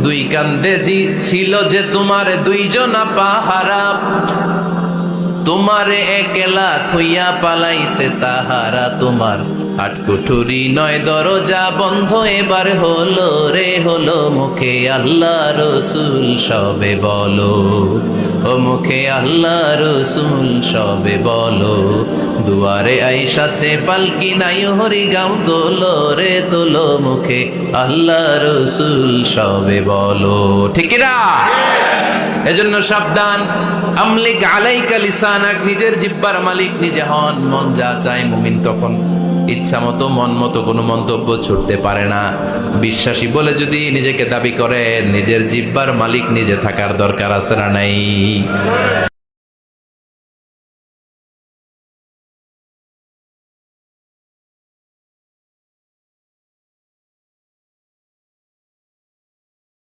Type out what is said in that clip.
দুই কান্দে জি ছিল যে তোমার দুইজনা পাহারা, তোমারে একলা থইয়া পালাইছে তাহারা। তোমার আটকুঠুরি নয় দরজা বন্ধ এবার হলো রে হলো, মুখে আল্লাহ রসুল সবে বলো, ও মুখে আল্লাহ রসুল সবে বলো। দুয়ারে আইসাছে পালকি নাই হরি গাও তোলো রে তোলো, মুখে আল্লাহ রসুল সবে বলো। ঠিক না? এজন্য সাবধান, আমলিক আলাইকা লিসানাক, নিজের জিহ্বার মালিক নিজে হন। মন যা চায় মুমিন তখন ইচ্ছা মতো মন মতো কোনো মন্তব্য ছুটতে পারে না। বিশ্বাসী বলে যদি নিজেকে দাবি করে, নিজের জিহ্বার মালিক নিজে থাকার দরকার আছে না নাই?